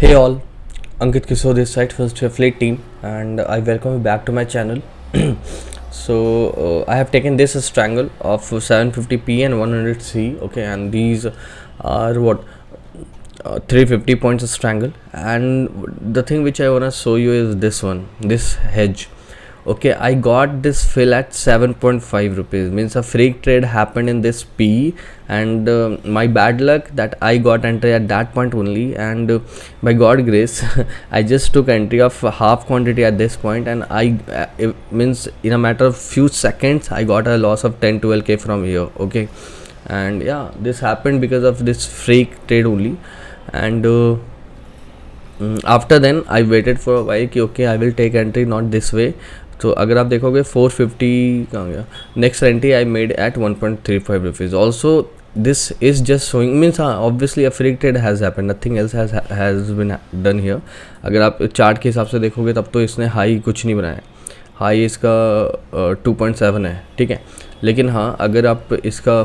Hey all, Ankit Kishore this side from Fleet team, and I welcome you back to my channel. I have taken this strangle of 750p and 100c. Okay, and these are what 350 points of strangle. And the thing which I wanna show you is this one, this hedge. Okay, I got this fill at 7.5 rupees. Means a freak trade happened in this P, and my bad luck that I got entry at that point only. And by God grace, I just took entry of half quantity at this point, and it means in a matter of few seconds I got a loss of 10-12k from here. Okay, and yeah, this happened because of this freak trade only. And after then I waited for a while कि okay I will take entry not this way. तो अगर आप देखोगे 450 कहाँ गया, next entry I made at 1.35 rupees. Also this is just showing means हाँ obviously a freak trade has happen, nothing else has been done here. अगर आप chart के हिसाब से देखोगे तब तो इसने हाई कुछ नहीं बनाया. हाई इसका 2.7 है, ठीक है. लेकिन हाँ अगर आप इसका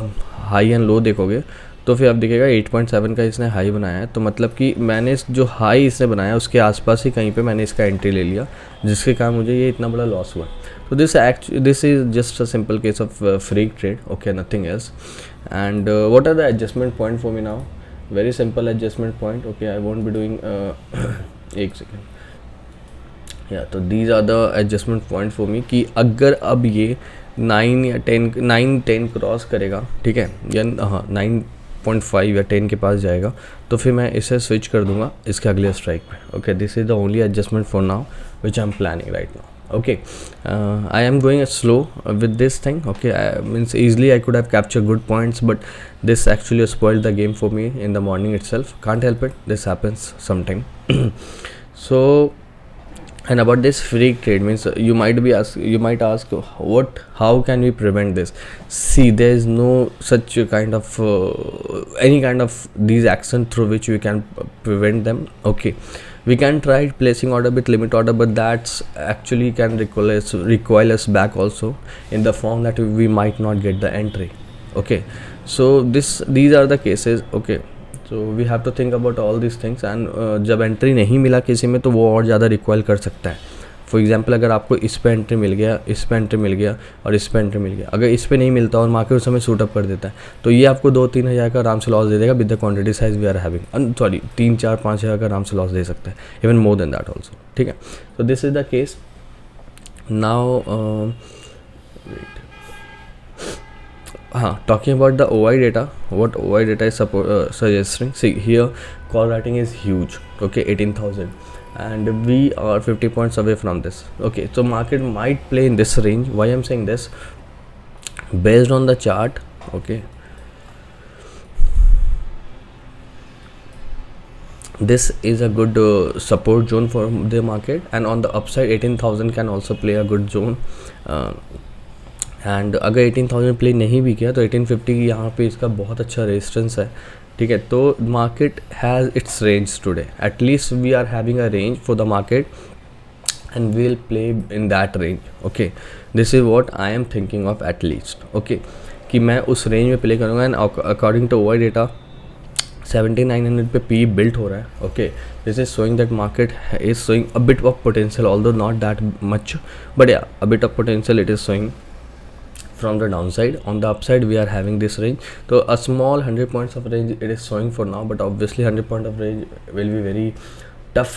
हाई एंड लो देखोगे तो फिर आप देखिएगा 8.7 का इसने हाई बनाया है. तो मतलब कि मैंने जो हाई इसने बनाया उसके आसपास ही कहीं पे मैंने इसका एंट्री ले लिया, जिसके कारण मुझे ये इतना बड़ा लॉस हुआ. तो this is just a simple case of freak trade. Okay, nothing else. And what are the adjustment point for me now? Very simple adjustment point. Okay, I won't be doing एक second. या तो these are the adjustment point for me कि अगर अब ये 9 10 cross करेगा, ठीक है, या हाँ 9.5 या 10 के पास जाएगा तो फिर मैं इसे स्विच कर दूंगा इसके अगले स्ट्राइक पे. Okay, this is the only adjustment for now which I am planning right now. Okay, I am going slow with this thing. Okay, means easily I could have captured good points, but this actually spoiled the game for me in the morning itself. Can't help it, this happens sometime. So, and about this freak trade means you might ask how can we prevent this? See, there is no such kind of any kind of these action through which we can prevent them. Okay, we can try placing order with limit order, but that's actually can recoil us back also in the form that we might not get the entry. Okay, so these are the cases. Okay, so we have to think about all these things. And जब entry नहीं मिला किसी में तो वो और ज़्यादा recoil कर सकता है. फॉर एग्जाम्पल अगर आपको इस पे एंट्री मिल गया, इस पे एंट्री मिल गया और इस पे एंट्री मिल गया, अगर इस पे नहीं मिलता और मार्केट उस समय सूटअप कर देता है तो ये आपको 2-3 हज़ार का आराम से लॉस दे देगा with the quantity size we are having. Sorry, 3-4-5 हज़ार का आराम से लॉस दे सकता है, even more than that also. ठीक है, तो this is the case now. Talking about the OI data, what OI data is suggesting. See here, call writing is huge. Okay, 18,000, and we are 50 points away from this. Okay, so market might play in this range. Why I'm saying this? Based on the chart. Okay, this is a good support zone for the market, and on the upside 18,000 can also play a good zone. And अगर 18,000 play नहीं भी किया तो 1850 की यहाँ पे इसका बहुत अच्छा रेजिस्टेंस है. ठीक है, तो market has its range today. At least we are having a range for the market and we will play in that range. Okay, this is what I am thinking of at least. Okay, कि मैं उस range में play करूँगा. And according to OI data 7900 पे P built हो रहा है. Okay, this is showing that market is showing a bit of potential, although not that much, but या अ bit of potential it is showing from the downside. On the upside we are having this range, so a small 100 points of range it is showing for now, but obviously 100 point of range will be very tough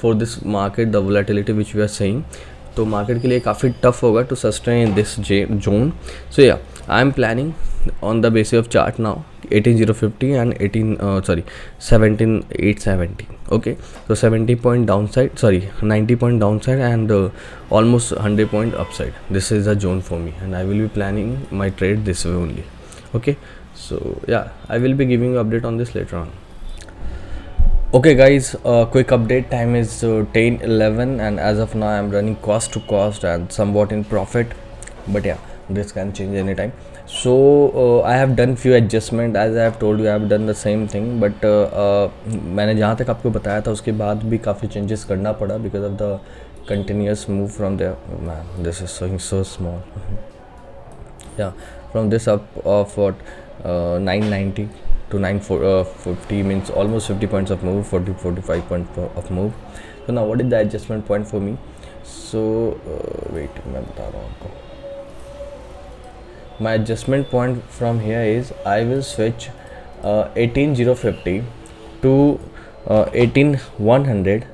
for this market, the volatility which we are seeing. तो market के लिए काफ़ी tough होगा to sustain this zone. सो या I am planning on the basis of chart now 18,050 and 17,870. okay, so 70 point downside, sorry 90 point downside, and almost 100 point upside. This is a zone for me, and I will be planning my trade this way only. Okay, so yeah, I will be giving you update on this later on. Okay guys, quick update. Time is 10:11 and as of now I am running cost to cost and somewhat in profit, but yeah, this can change anytime. So I have done few adjustment, as I have told you I have done the same thing, but मैंने जहाँ तक आपको बताया था उसके बाद भी काफ़ी changes करना पड़ा because of the continuous move from there. Man, this is so small. Yeah, from this up of what 990 to 950 means almost 50 points of move, 45 points of move. So now what is the adjustment point for me? So wait, मैं बता रहा हूँ आपको. My adjustment point from here is I will switch 18050 to 18100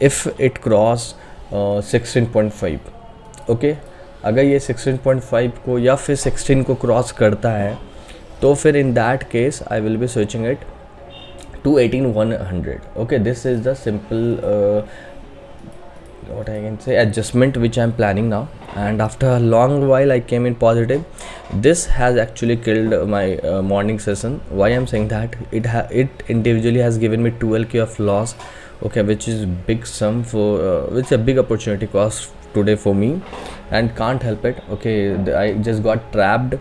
if it cross 16.5. Okay, अगर ये 16.5 को या फिर 16 को क्रॉस करता है तो फिर in that case I will be switching it to 18100. Okay, this is the simple what I can say adjustment which I am planning now, and after a long while I came in positive. This has actually killed my morning session. Why I am saying that? It individually has given me 12k of loss, okay, which is big sum for which a big opportunity cost today for me, and can't help it. Okay, I just got trapped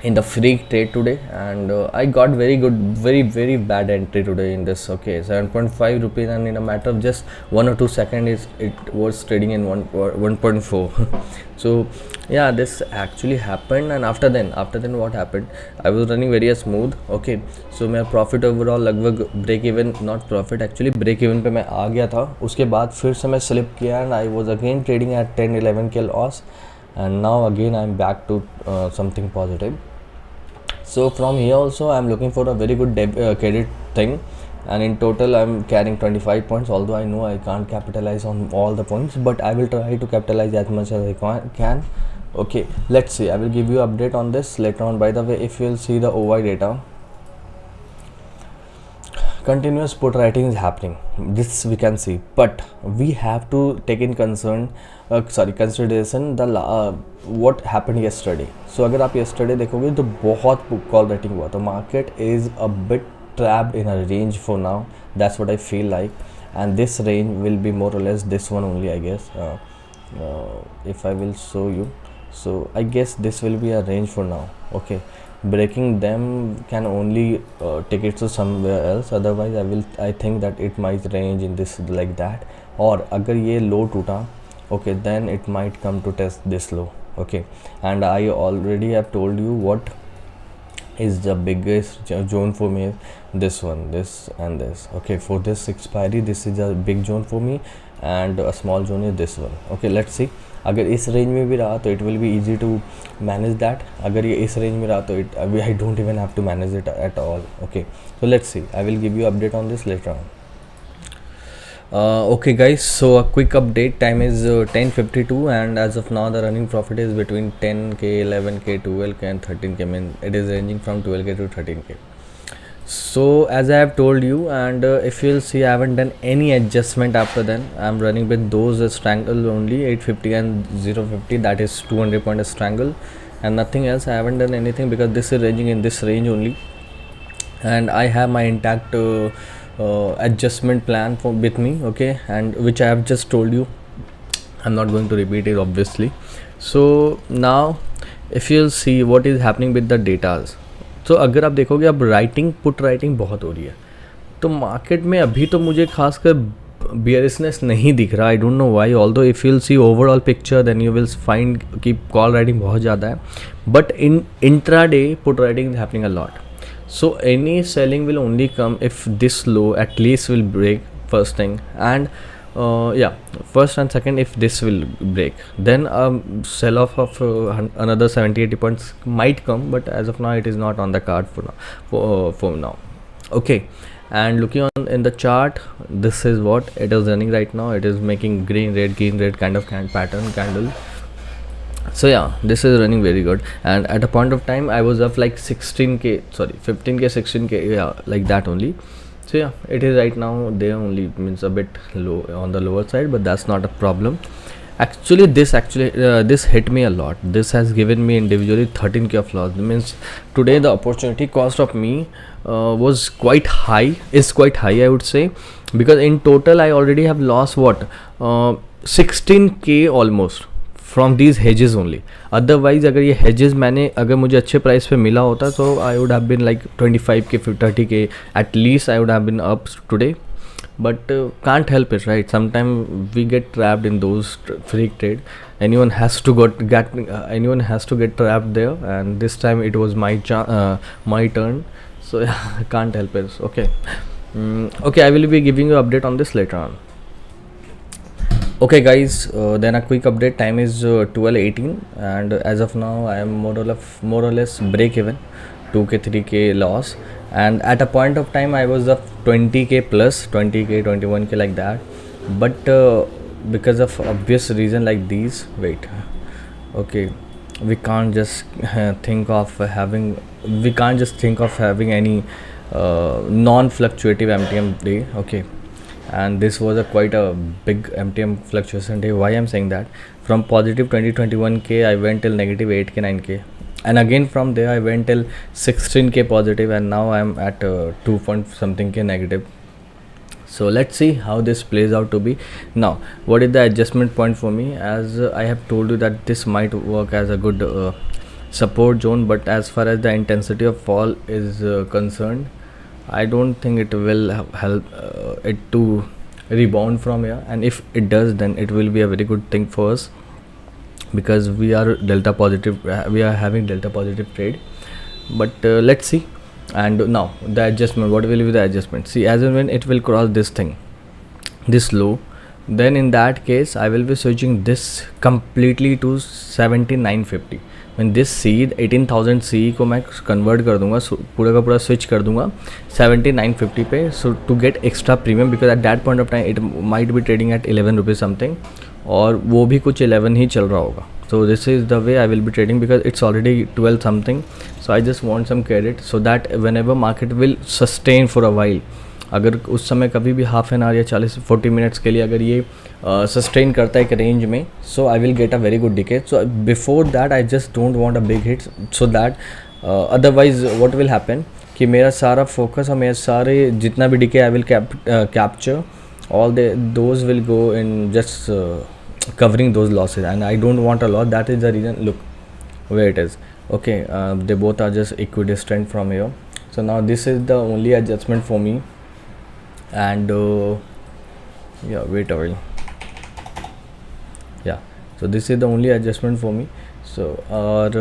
in the freak trade today, and I got very bad entry today in this. Okay, 7.5 rupees, and in a matter of just 1 or 2 seconds it was trading in 1.4. So yeah, this actually happened, and after then what happened, I was running very smooth. Okay, so my profit overall लगभग break even, not profit actually, break even पे मैं आ गया था. उसके बाद फिर से मैं slip किया, and I was again trading at 10-11k loss, and now again I am back to something positive. So from here also I am looking for a very good credit thing, and in total I am carrying 25 points, although I know I can't capitalize on all the points, but I will try to capitalize as much as I can. Okay, let's see, I will give you update on this later on. By the way, if you will see the OI data, continuous put writing is happening, this we can see, but we have to take in consideration the what happened yesterday. So अगर आप yesterday देखोगे तो बहुत call writing हुआ, तो market is a bit trapped in a range for now. That's what I feel like, and this range will be more or less this one only, I guess. If I will show you, so I guess this will be a range for now. Okay, breaking them can only take it to somewhere else, otherwise I think that it might range in this like that. और अगर ये low टूटा, okay, then it might come to test this low. Okay, and I already have told you what is the biggest zone for me. This one, this and this. Okay, for this expiry, this is a big zone for me, and a small zone is this one. Okay, let's see. अगर इस range में भी रहा तो it will be easy to manage that. अगर ये इस range में रहा तो I don't even have to manage it at all. Okay, so let's see, I will give you update on this later on. Okay guys, so a quick update. Time is 10:52, and as of now the running profit is between 10k, 11k, 12k and 13k. I mean, it is ranging from 12k to 13k. So as I have told you, and if you'll see, I haven't done any adjustment after then. I'm running with those strangle only, 850 and 050, that is 200 point strangle, and nothing else. I haven't done anything because this is ranging in this range only, and I have my intact adjustment plan with me. Okay, and which I have just told you, I'm not going to repeat it obviously. So now if you'll see what is happening with the datas, तो अगर आप देखोगे अब writing, put writing बहुत हो रही है, तो मार्केट में अभी तो मुझे खासकर बियरिशनेस नहीं दिख रहा. I don't know why, although if you will see overall picture then you will find कि कॉल राइटिंग बहुत ज़्यादा है, but in intraday put writing is happening a lot. So any selling will only come if this low at least will break, first thing, and first and second, if this will break, then sell off of another 70-80 points might come, but as of now it is not on the card for now. Okay, and looking on in the chart, this is what it is running right now. It is making green red kind of pattern candle. So yeah, this is running very good, and at a point of time I was up like 15k 16k, yeah, like that only. So yeah, it is right now there only, means a bit low on the lower side, but that's not a problem. Actually this hit me a lot. This has given me individually 13k of loss. That means today the opportunity cost of me was quite high, I would say, because in total I already have lost what 16k almost from these hedges only. Otherwise अगर ये hedges अगर मुझे अच्छे price पे मिला होता तो I would have been like 25k 30k at least, I would have been up today, but can't help it, right? Sometime we get trapped in those freak trade. anyone has to get trapped there, and this time it was my turn. so yeah, I can't help it. Okay. Okay, I will be giving you update on this later on. Okay guys, then a quick update. Time is 12:18 and as of now I am more or less break even, 2k 3k loss, and at a point of time I was up 20k plus, 20k 21k like that, but because of obvious reason like these, wait, okay, we can't just think of having any non-fluctuative MTM day. Okay, and this was a quite a big MTM fluctuation day. Why I'm saying that? From positive 21k I went till negative 8k 9k, and again from there I went till 16k positive, and now I'm at 2 point something k negative. So let's see how this plays out to be. Now what is the adjustment point for me? As I have told you that this might work as a good support zone, but as far as the intensity of fall is concerned, I don't think it will help it to rebound from here, and if it does then it will be a very good thing for us, because we are delta positive, we are having delta positive trade. But let's see. And now the adjustment, what will be the adjustment? See, as and when it will cross this thing, this low, then in that case I will be switching this completely to 7950. when this C 18,000 C को मैं convert कर दूंगा, पूरा का पूरा switch कर दूंगा 7950 पे, so to get extra premium, because at that point of time it might be trading at 11 rupees something, और वो भी कुछ 11 ही चल रहा होगा. So this is the way I will be trading, because it's already 12 something. So I just want some credit so that whenever market will sustain for a while, अगर उस समय कभी भी हाफ एन आवर या 40 minutes के लिए अगर ये सस्टेन करता है एक रेंज में, so I will get a very good decay. So before that I just don't want a big hit, so that otherwise what will happen कि मेरा सारा फोकस और मेरे सारे जितना भी decay I will capture all those will go in just covering those losses, and I don't want a lot. That is the reason. Look where it is. Okay, they both are just equidistant from here. So now this is the only adjustment for me, and yeah, wait a while. Yeah, so this is the only adjustment for me. So और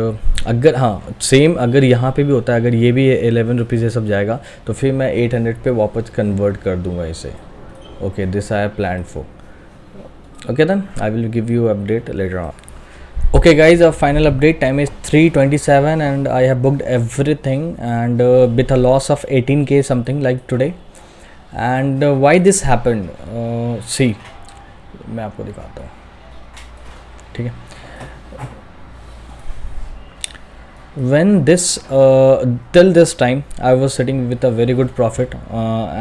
अगर हाँ same अगर यहाँ पे भी होता है, अगर ये भी 11 रुपीज़ ये सब जाएगा, तो फिर मैं 800 पे वापस कन्वर्ट कर दूँगा इसे. Okay, this I have planned for. Okay, then I will give you update later on. Okay guys, our final update time is 3:27 and I have booked everything, and with a loss of 18k something like today. And why this happened, see मैं आपको दिखाता हूँ, ठीक है. When this till this time I was sitting with a very good profit,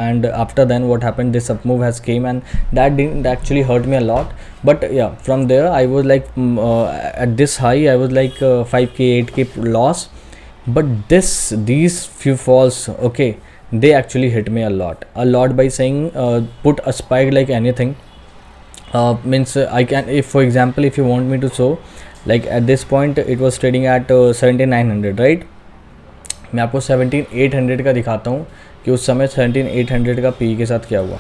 and after then what happened, this up move has came, and that didn't actually hurt me a lot. But yeah, from there I was like at this high I was like 5k 8k loss. But these few falls, okay, they actually hit me a lot by saying put a spike like anything. Means I can, if for example if you want me to show, like at this point it was trading at 17900, right. मैं आपको 17800 का दिखाता हूँ कि उस समय 17800 का P के साथ क्या हुआ,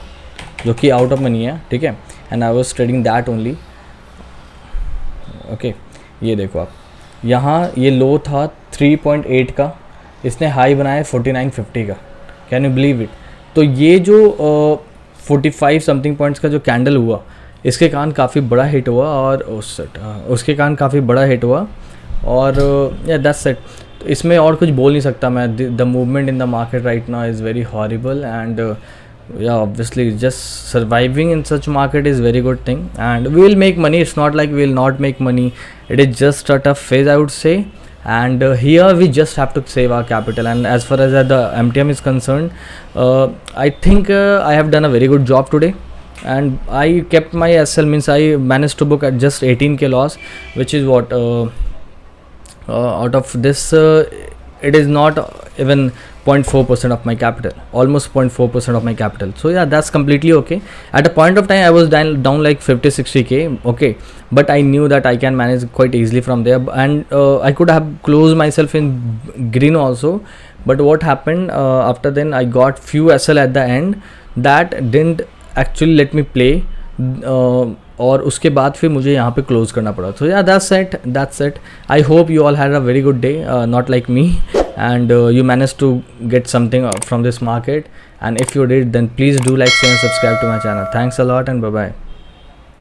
जो कि आउट ऑफ मनी है, ठीक है. And I was trading that only. Okay, ये देखो आप, यहाँ ये लो था 3.8 का, इसने हाई बनाया 4950 का. Can you believe it. तो ये जो 45 समथिंग पॉइंट्स का जो कैंडल हुआ, इसके कारण काफ़ी बड़ा हिट हुआ, और उसके कारण काफ़ी बड़ा हिट हुआ, और या दैट्स इट. तो इसमें और कुछ बोल नहीं सकता मैं. The movement in the market right now is very horrible, and yeah, obviously just surviving in such market is very good thing, and we will make money. It's not like we will not make money. It is just a tough phase, I would say, and here we just have to save our capital. And as far as the MTM is concerned, I think I have done a very good job today, and I kept my SL, means I managed to book at just 18k loss, which is what out of this it is not even 0.4% of my capital, almost 0.4% of my capital. So yeah, that's completely okay. At a point of time I was down like 50-60k, okay, but I knew that I can manage quite easily from there, and I could have closed myself in green also. But what happened after then, I got few SL at the end that didn't actually let me play, और उसके बाद फिर मुझे यहाँ पे close करना पड़ा. So yeah, that's it. I hope you all had a very good day, not like me. and you managed to get something from this market, and if you did, then please do like, share and subscribe to my channel. Thanks a lot and bye bye.